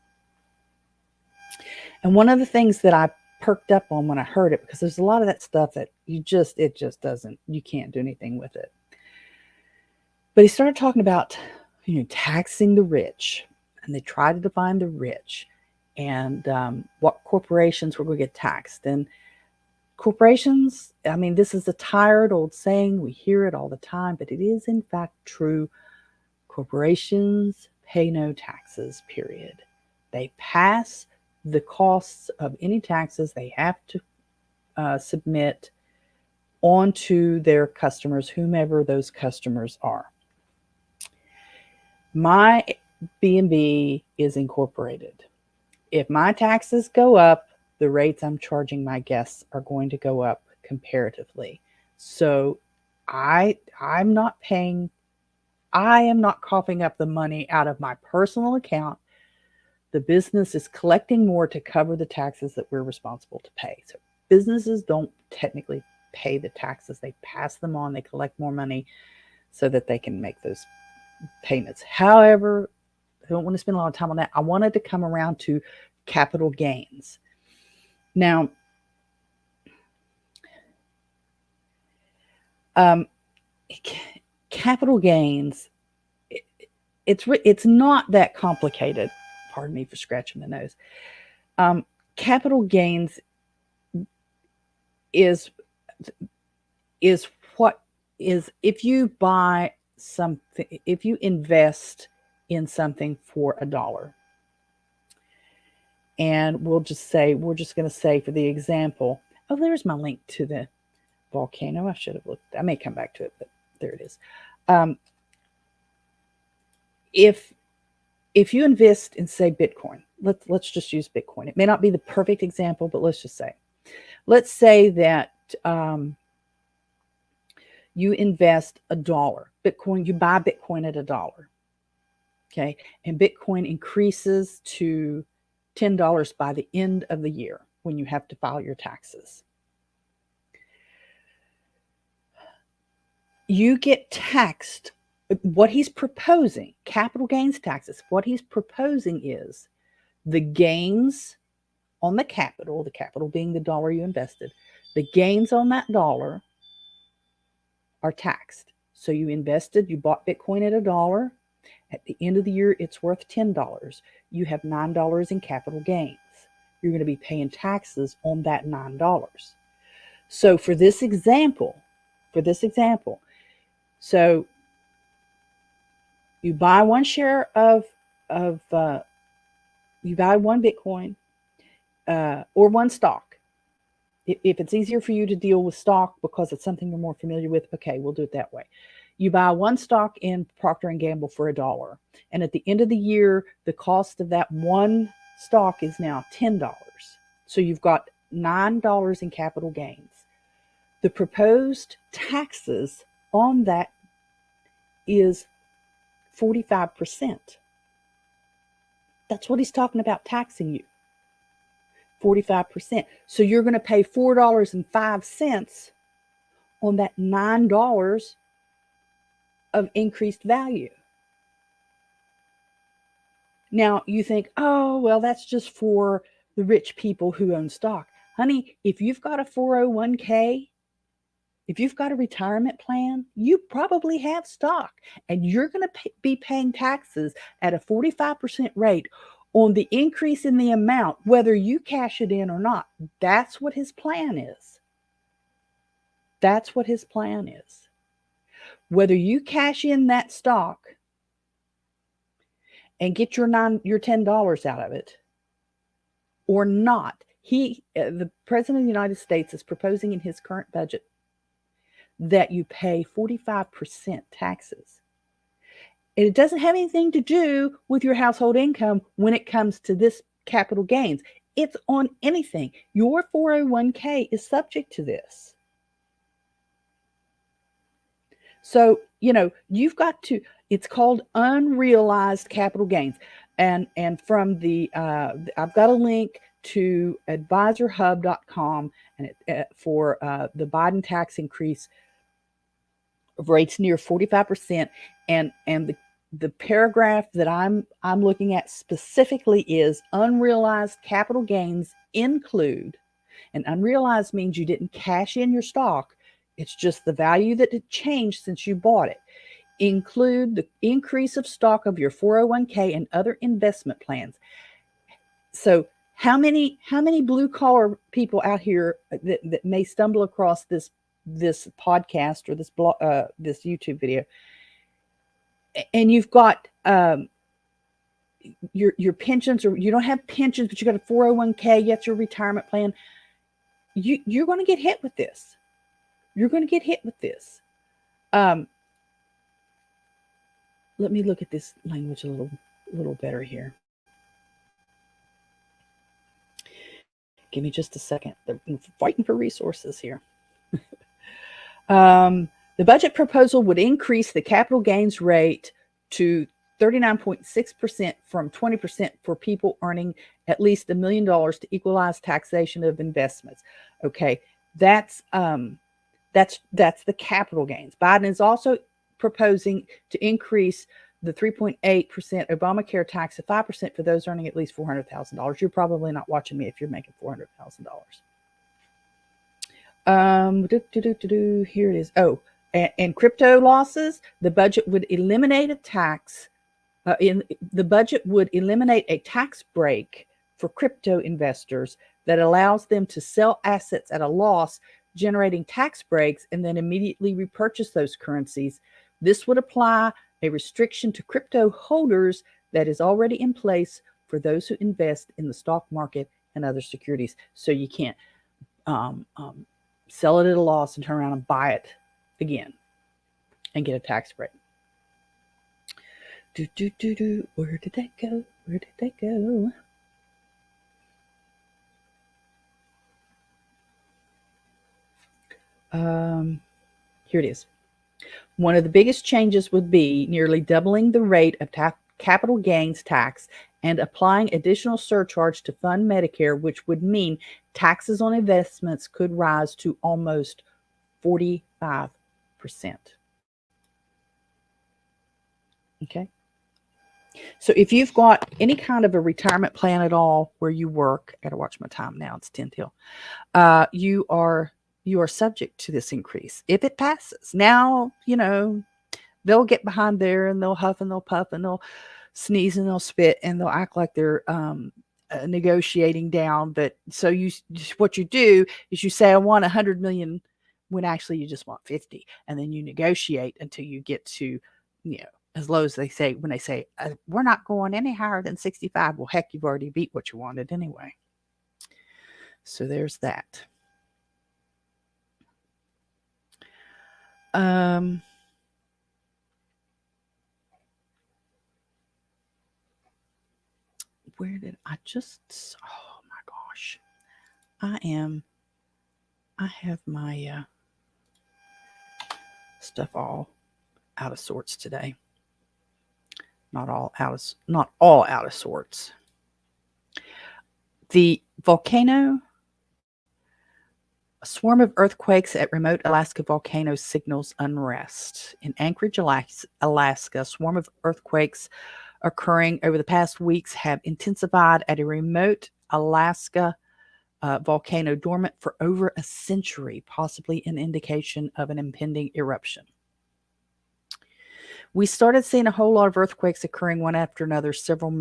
[SPEAKER 1] And one of the things that I perked up on when I heard it, because there's a lot of that stuff that you can't do anything with it. But he started talking about, taxing the rich, and they tried to define the rich and what corporations were going to get taxed. And corporations, this is a tired old saying. We hear it all the time, but it is in fact true. Corporations pay no taxes, period. They pass the costs of any taxes they have to submit onto their customers, whomever those customers are. My B&B is incorporated. If my taxes go up, the rates I'm charging my guests are going to go up comparatively. So I am not coughing up the money out of my personal account. The business is collecting more to cover the taxes that we're responsible to pay. So businesses don't technically pay the taxes. They pass them on. They collect more money so that they can make those payments. However, I don't want to spend a lot of time on that. I wanted to come around to capital gains. Now, capital gains, it's not that complicated. Pardon me for scratching the nose. Capital gains is what is, if you buy something, if you invest in something for $1, And we're just going to say for the example, oh, there's my link to the volcano. I should have looked. I may come back to it, but there it is. If you invest in, say, Bitcoin, let's just use Bitcoin. It may not be the perfect example, but let's say that you invest $1 Bitcoin. You buy Bitcoin at $1, okay, and Bitcoin increases to $10 by the end of the year when you have to file your taxes. You get taxed. What he's proposing, capital gains taxes, what he's proposing is the gains on the capital being the dollar you invested, the gains on that dollar are taxed. So you bought Bitcoin at $1. At the end of the year, it's worth $10. You have $9 in capital gains. You're going to be paying taxes on that $9. So for this example, so you buy one share you buy one Bitcoin or one stock. If it's easier for you to deal with stock because it's something you're more familiar with, okay, we'll do it that way. You buy one stock in Procter & Gamble for $1. And at the end of the year, the cost of that one stock is now $10. So you've got $9 in capital gains. The proposed taxes on that is 45%. That's what he's talking about taxing you. 45%. So you're going to pay $4.05 on that $9 of increased value. Now you think, oh, well, that's just for the rich people who own stock. Honey, if you've got a 401k, if you've got a retirement plan, you probably have stock, and you're going to be paying taxes at a 45% rate on the increase in the amount, whether you cash it in or not. That's what his plan is. That's what his plan is. Whether you cash in that stock and get your $10 out of it or not, the President of the United States is proposing in his current budget that you pay 45% taxes. And it doesn't have anything to do with your household income when it comes to this capital gains. It's on anything. Your 401k is subject to this. So, you've got to, it's called unrealized capital gains. And from I've got a link to advisorhub.com and for the Biden tax increase of rates near 45%. And the paragraph that I'm looking at specifically is unrealized capital gains include, and unrealized means you didn't cash in your stock. It's just the value that had changed since you bought it. Include the increase of stock of your 401k and other investment plans. So how many blue collar people out here that may stumble across this podcast or this YouTube video, and you've got your pensions, or you don't have pensions, but you got a 401k, that's your retirement plan. You're going to get hit with this. You're going to get hit with this. Let me look at this language a little better here. Give me just a second. They're fighting for resources here. The budget proposal would increase the capital gains rate to 39.6% from 20% for people earning at least $1 million to equalize taxation of investments. Okay, that's the capital gains. Biden is also proposing to increase the 3.8% Obamacare tax to 5% for those earning at least $400,000. You're probably not watching me if you're making $400,000. Here it is. Oh, and crypto losses. The budget would eliminate a tax. The budget would eliminate a tax break for crypto investors that allows them to sell assets at a loss, generating tax breaks, and then immediately repurchase those currencies. This would apply a restriction to crypto holders that is already in place for those who invest in the stock market and other securities. So you can't sell it at a loss and turn around and buy it again and get a tax break. Where did that go? Where did that go? Here it is. One of the biggest changes would be nearly doubling the rate of capital gains tax and applying additional surcharge to fund Medicare, which would mean taxes on investments could rise to almost 45%. Okay. So if you've got any kind of a retirement plan at all where you work, I gotta watch my time now, it's 10 till, you are subject to this increase if it passes. Now, they'll get behind there and they'll huff and they'll puff and they'll sneeze and they'll spit and they'll act like they're negotiating down. But so what you do is you say, I want 100 million when actually you just want 50. And then you negotiate until you get to, as low as they say, when they say, we're not going any higher than 65. Well, heck, you've already beat what you wanted anyway. So there's that. Where did I just, oh my gosh. I have my stuff all out of sorts today. Not all out of sorts. The volcano, a swarm of earthquakes at remote Alaska volcano signals unrest. In Anchorage, Alaska, a swarm of earthquakes occurring over the past weeks have intensified at a remote Alaska volcano dormant for over a century, possibly an indication of an impending eruption. We started seeing a whole lot of earthquakes occurring one after another, several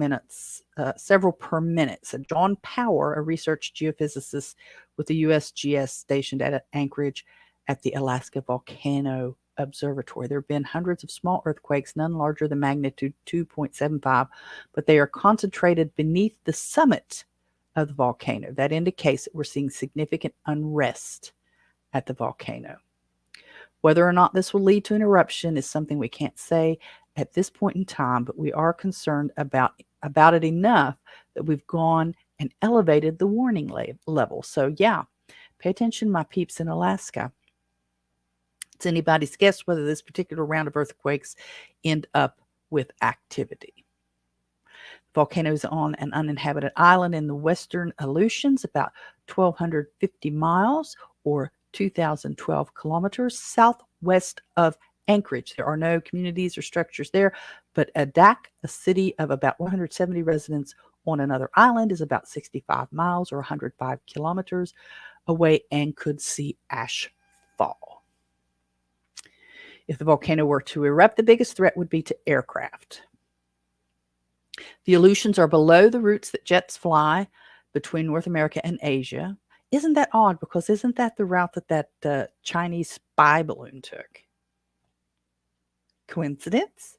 [SPEAKER 1] per minute. So John Power, a research geophysicist with the USGS stationed at Anchorage at the Alaska Volcano Observatory. There have been hundreds of small earthquakes, none larger than magnitude 2.75, but they are concentrated beneath the summit of the volcano. That indicates that we're seeing significant unrest at the volcano. Whether or not this will lead to an eruption is something we can't say at this point in time, but we are concerned about it enough that we've gone and elevated the warning level. So yeah, pay attention, my peeps in Alaska. It's anybody's guess whether this particular round of earthquakes end up with activity. The volcano is on an uninhabited island in the western Aleutians, about 1,250 miles or 2,012 kilometers southwest of Anchorage. There are no communities or structures there, but Adak, a city of about 170 residents on another island, is about 65 miles or 105 kilometers away and could see ash fall. If the volcano were to erupt, the biggest threat would be to aircraft. The Aleutians are below the routes that jets fly between North America and Asia. Isn't that odd? Because isn't that the route that Chinese spy balloon took? Coincidence?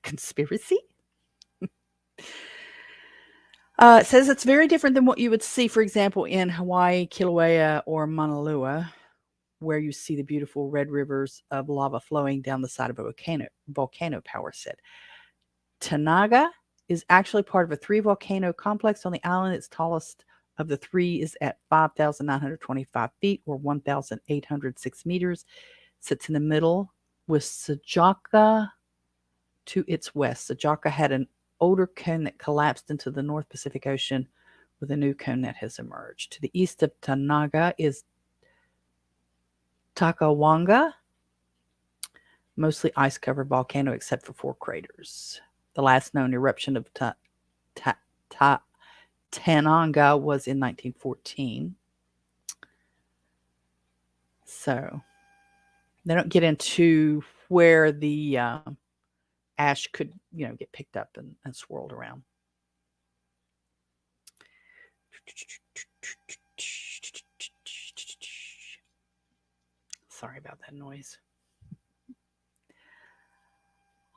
[SPEAKER 1] Conspiracy? It says it's very different than what you would see, for example, in Hawaii, Kilauea, or Mauna Loa, where you see the beautiful red rivers of lava flowing down the side of a volcano, Power said. Tanaga is actually part of a 3-volcano complex on the island. Its tallest of the 3 is at 5,925 feet or 1,806 meters. Sits in the middle with Sajaka to its west. Sajaka had an older cone that collapsed into the North Pacific Ocean with a new cone that has emerged. To the east of Tanaga is Takawanga, mostly ice-covered volcano except for 4 craters. The last known eruption of Tananga was in 1914. So they don't get into where the ash could, get picked up and swirled around. Sorry about that noise.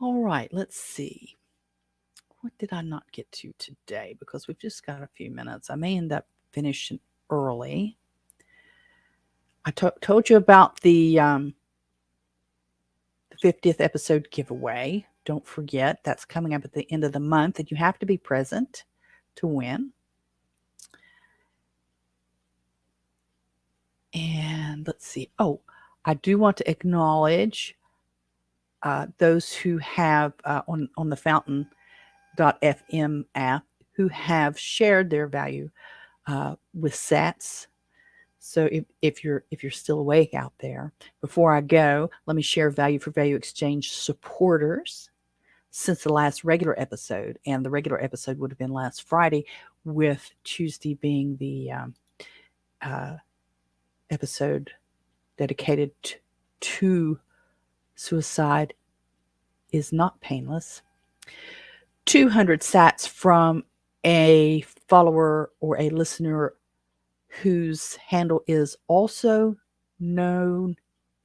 [SPEAKER 1] All right, let's see. what did I not get to today? Because we've just got a few minutes. I may end up finishing early. I told you about the 50th episode giveaway. Don't forget, that's coming up at the end of the month, and you have to be present to win. And let's see. Oh, I do want to acknowledge those who have on the Fountain.fm app who have shared their value with Sats. So if you're still awake out there, before I go, let me share value for value exchange supporters since the last regular episode, and the regular episode would have been last Friday, with Tuesday being the episode dedicated to suicide is not painless. 200 sats from a follower or a listener whose handle is also known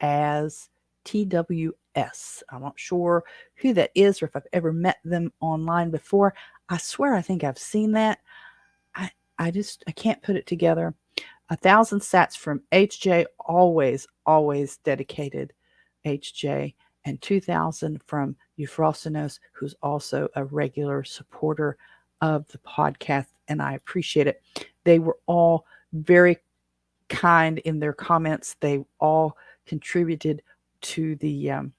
[SPEAKER 1] as TWS. I'm not sure who that is or if I've ever met them online before. I swear I think I've seen that. I can't put it together. 1,000 sats from HJ, always dedicated HJ, and 2,000 from Euphrosynos, who's also a regular supporter of the podcast, and I appreciate it. They were all very kind in their comments. They all contributed to the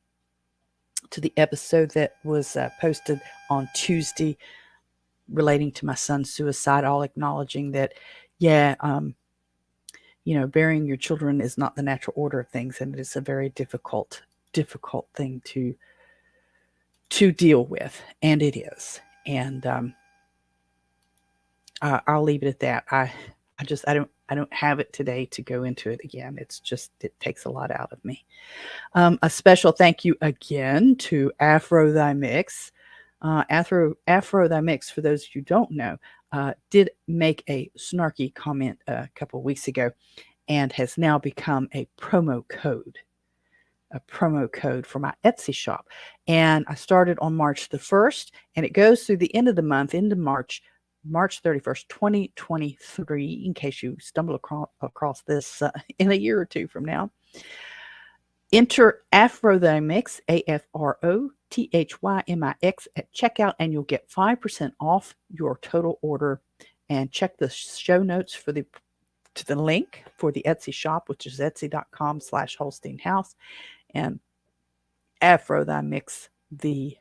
[SPEAKER 1] episode that was posted on Tuesday relating to my son's suicide, all acknowledging that, burying your children is not the natural order of things, and it is a very difficult thing to deal with, and it is. And I'll leave it at that. I don't have it today to go into it again. It's just, it takes a lot out of me. A special thank you again to Afro Thy Mix. Afro Thy Mix, for those who don't know, did make a snarky comment a couple of weeks ago, and has now become a promo code for my Etsy shop. And I started on March the 1st, and it goes through the end of the month, into March 31st, 2023, in case you stumble across this in a year or two from now. Enter AfroThyMix, AFROTHYMIX, at checkout, and you'll get 5% off your total order. And check the show notes to the link for the Etsy shop, which is etsy.com/Holstein House, and AfroThyMix, the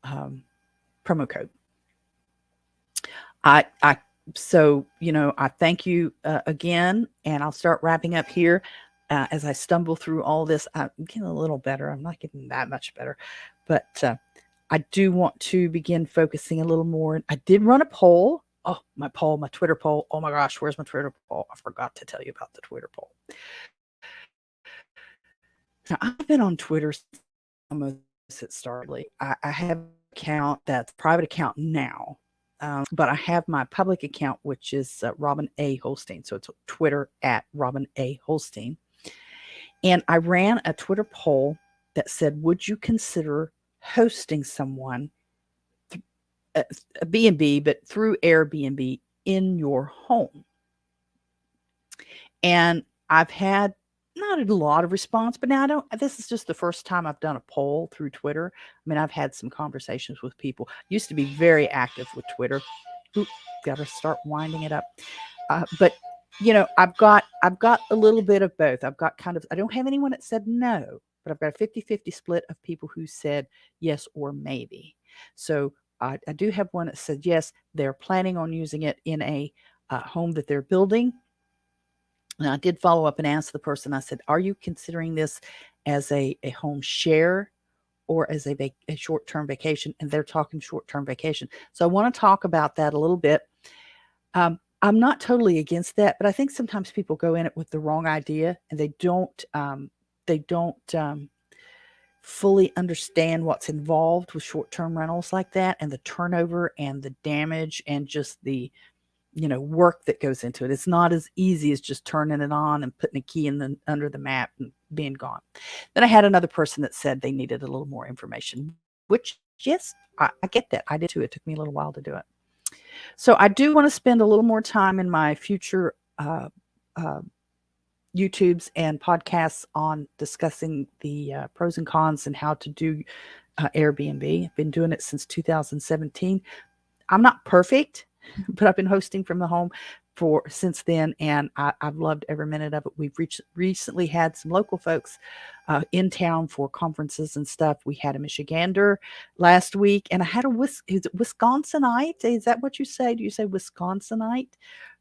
[SPEAKER 1] promo code. I thank you again, and I'll start wrapping up here. As I stumble through all this, I'm getting a little better. I'm not getting that much better, but I do want to begin focusing a little more. I did run a poll. Oh, my Twitter poll. Oh my gosh, where's my Twitter poll? I forgot to tell you about the Twitter poll. Now, I've been on Twitter since almost it started. I have an account that's a private account now. But I have my public account, which is Robin A. Holstein. So it's Twitter at Robin A. Holstein. And I ran a Twitter poll that said, would you consider hosting someone, a B&B, but through Airbnb in your home? And I've had not a lot of response, but now this is just the first time I've done a poll through Twitter. I mean, I've had some conversations with people. Used to be very active with Twitter. Got to start winding it up. But I've got a little bit of both. I've got I don't have anyone that said no, but I've got a 50-50 split of people who said yes or maybe. So I do have one that said yes, they're planning on using it in a home that they're building. And I did follow up and ask the person, I said, are you considering this as a home share or as a short-term vacation? And they're talking short-term vacation. So I want to talk about that a little bit. I'm not totally against that, but I think sometimes people go in it with the wrong idea, and they don't fully understand what's involved with short-term rentals like that, and the turnover and the damage and just the work that goes into it. It's not as easy as just turning it on and putting a key under the mat and being gone. Then I had another person that said they needed a little more information, which Yes, I get that. I did too. It took me a little while to do it. So I do want to spend a little more time in my future uh, YouTubes and podcasts on discussing the pros and cons and how to do Airbnb. I've been doing it since 2017. I'm not perfect, but I've been hosting from the home for since then, and I've loved every minute of it. We've recently had some local folks in town for conferences and stuff. We had a Michigander last week, and I had is it Wisconsinite? Is that what you say? Do you say Wisconsinite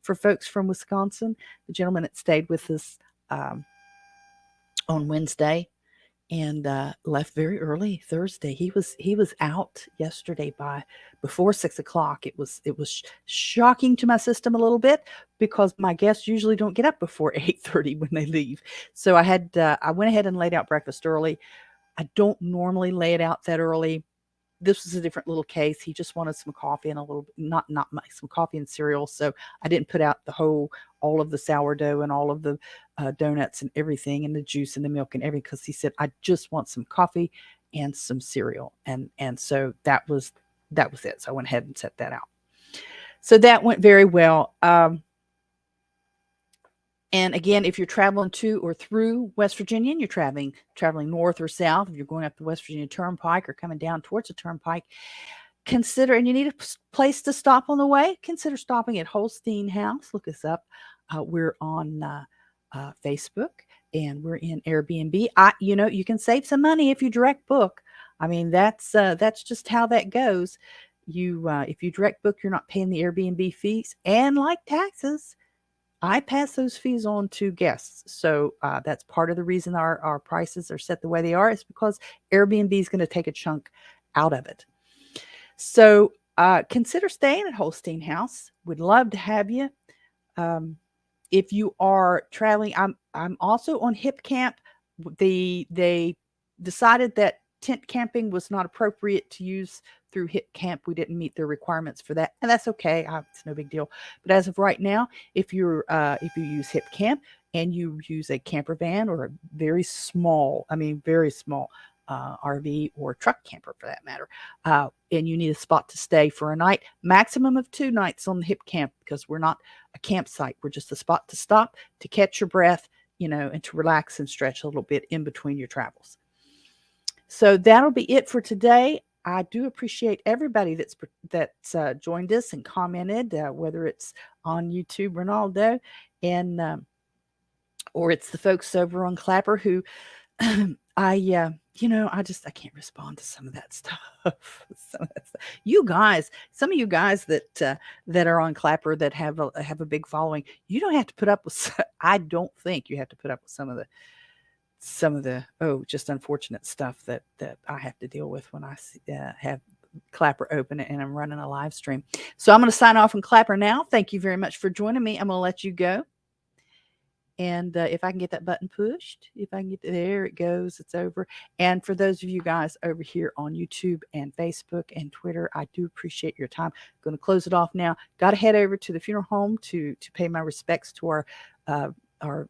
[SPEAKER 1] for folks from Wisconsin? The gentleman that stayed with us um, on Wednesday and left very early Thursday. He was out yesterday by before 6 o'clock. It was shocking to my system a little bit because my guests usually don't get up before 8:30 when they leave. So I went ahead and laid out breakfast early. I don't normally lay it out that early. This was a different little case. He just wanted some coffee and a little not much, some coffee and cereal. So I didn't put out all of the sourdough and all of the donuts and everything and the juice and the milk and everything because he said I just want some coffee and some cereal and so that was it. So I went ahead and set that out. So that went very well. And again, if you're traveling to or through West Virginia and you're traveling north or south, if you're going up the West Virginia Turnpike or coming down towards the Turnpike, consider, and you need a place to stop on the way, consider stopping at Holstein House. Look us up. We're on Facebook and we're in Airbnb. You can save some money if you direct book. I mean, that's just how that goes. If you direct book, you're not paying the Airbnb fees, and like taxes, I pass those fees on to guests. So that's part of the reason our prices are set the way they are, is because Airbnb is going to take a chunk out of it. So consider staying at Holstein House. We'd love to have you. If you are traveling, I'm also on Hip Camp. They decided that tent camping was not appropriate to use through Hip Camp. We didn't meet their requirements for that, and that's okay. It's no big deal. But as of right now, if you use Hip Camp and you use a camper van or a very small, RV or truck camper for that matter, and you need a spot to stay for a night, maximum of 2 nights on the Hip Camp, because we're not a campsite. We're just a spot to stop, to catch your breath, and to relax and stretch a little bit in between your travels. So that'll be it for today. I do appreciate everybody that's joined us and commented, whether it's on YouTube, Ronaldo, and or it's the folks over on Clapper who I can't respond to some of that stuff. You guys, some of you guys that are on Clapper that have a big following, you don't have to put up with. I don't think you have to put up with some of the just unfortunate stuff that I have to deal with when I have Clapper open and I'm running a live stream. So I'm going to sign off on Clapper now. Thank you very much for joining me. I'm going to let you go. And if I can get that button pushed, if I can get there, it goes, it's over. And for those of you guys over here on YouTube and Facebook and Twitter, I do appreciate your time. I'm going to close it off now. Got to head over to the funeral home to pay my respects to our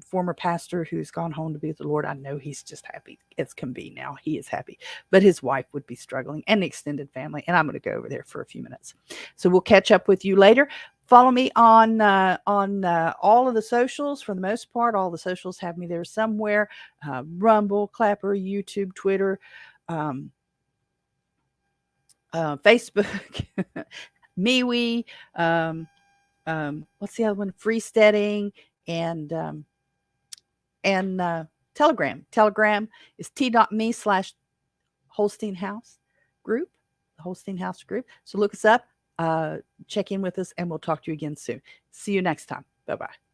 [SPEAKER 1] former pastor who's gone home to be with the Lord. I know he's just happy as can be now. He is happy, but his wife would be struggling, and the extended family. And I'm going to go over there for a few minutes. So we'll catch up with you later. Follow me on all of the socials. For the most part, all the socials have me there somewhere. Rumble, Clapper, YouTube, Twitter, Facebook, MeWe. What's the other one? Freesteading and Telegram. Telegram is t.me/Holstein House group, the Holstein House group. So look us up, check in with us, and we'll talk to you again soon. See you next time. Bye-bye.